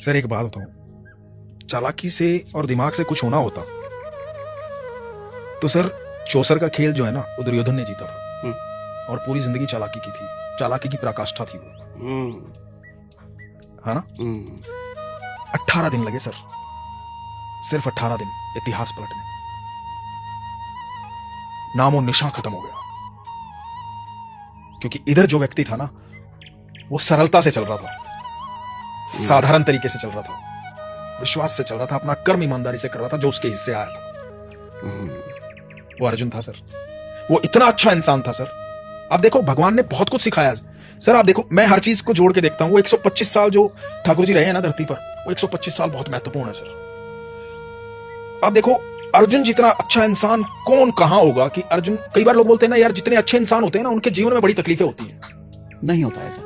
Sir एक बात बताऊं, चालाकी से और दिमाग से कुछ होना होता तो सर चौसर का खेल जो है ना वो दुर्योधन ने जीता था। और पूरी जिंदगी चालाकी की थी, चालाकी की पराकाष्ठा थी वो, है ना। 18 दिन लगे सर, सिर्फ 18 दिन इतिहास पलटने, नामो निशान खत्म हो गया। क्योंकि इधर जो व्यक्ति था ना वो सरलता से चल रहा था, साधारण तरीके से चल रहा था, विश्वास से चल रहा था, अपना कर्म ईमानदारी से कर रहा था जो उसके हिस्से आया था। वो अर्जुन था सर, वो इतना अच्छा इंसान था सर। आप देखो भगवान ने बहुत कुछ सिखाया सर। आप देखो मैं हर चीज को जोड़ के देखता हूं, वो 125 साल जो ठाकुर जी रहे हैं ना धरती पर, वो 125 साल बहुत महत्वपूर्ण है सर। आप देखो अर्जुन जितना अच्छा इंसान कौन कहां होगा कि अर्जुन, कई बार लोग बोलते हैं ना यार जितने अच्छे इंसान होते हैं ना उनके जीवन में बड़ी तकलीफें होती हैं। नहीं होता ऐसा,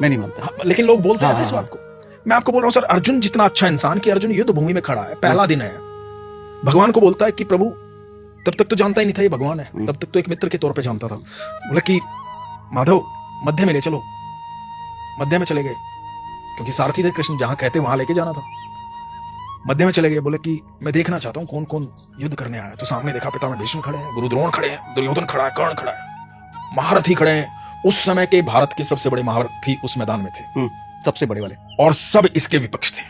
मैं नहीं मानता। हाँ, लेकिन लोग बोलते हैं इस बात को। मैं आपको बोल रहा हूं सर, अर्जुन जितना अच्छा इंसान कि अर्जुन युद्ध भूमि में खड़ा है, पहला दिन है, भगवान को बोलता है कि प्रभु, तब तक तो जानता ही नहीं था ये भगवान है, तब तक तो एक मित्र के तौर पे जानता था। बोला कि माधव मध्य में ले चलो, मध्य में चले गए क्योंकि सारथी थे कृष्ण, जहां कहते वहां लेके जाना था। मध्य में चले गए, बोले कि मैं देखना चाहता हूं कौन कौन युद्ध करने आया है। तो सामने देखा पितामह भीष्म खड़े हैं, गुरु द्रोण खड़े हैं, दुर्योधन खड़ा है, कर्ण खड़ा है, महारथी खड़े हैं। उस समय के भारत के सबसे बड़े महारथी उस मैदान में थे, सबसे बड़े वाले, और सब इसके विपक्ष थे।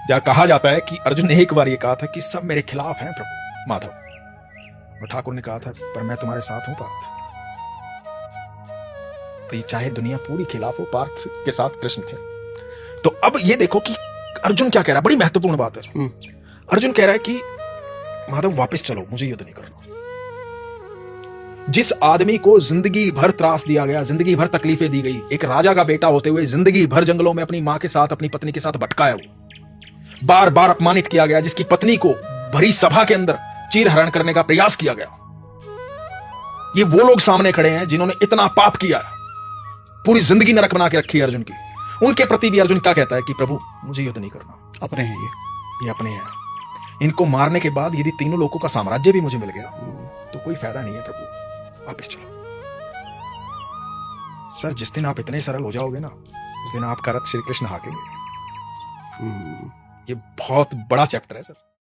जहां कहा जाता है कि अर्जुन ने एक बार ये कहा था कि सब मेरे खिलाफ हैं प्रभु माधव, और ठाकुर ने कहा था पर मैं तुम्हारे साथ हूं पार्थ। तो ये चाहे दुनिया पूरी खिलाफ हो, पार्थ के साथ कृष्ण थे। तो अब ये देखो कि अर्जुन क्या कह रहा है, बड़ी महत्वपूर्ण बात है। अर्जुन कह रहा है कि माधव वापस चलो, मुझे युद्ध नहीं करना। जिस आदमी को जिंदगी भर त्रास दिया गया, जिंदगी भर तकलीफें दी गई, एक राजा का बेटा होते हुए जिंदगी भर जंगलों में अपनी मां के साथ, अपनी पत्नी के साथ भटकाया, वो बार बार अपमानित किया गया, जिसकी पत्नी को भरी सभा के अंदर चीरहरण करने का प्रयास किया गया, ये वो लोग सामने खड़े हैं जिन्होंने इतना पाप किया है, पूरी जिंदगी नरक बना के रखी है अर्जुन की। उनके प्रति भी अर्जुन क्या कहता है कि प्रभु मुझे युद्ध नहीं करना, अपने हैं ये अपने हैं, इनको मारने के बाद यदि तीनों लोगों का साम्राज्य भी मुझे मिल गया तो कोई फायदा नहीं है प्रभु, वापस चलो। सर जिस दिन आप इतने सरल हो जाओगे ना, उस दिन आपका रथ श्री कृष्ण हाकेंगे। ये बहुत बड़ा चैप्टर है सर।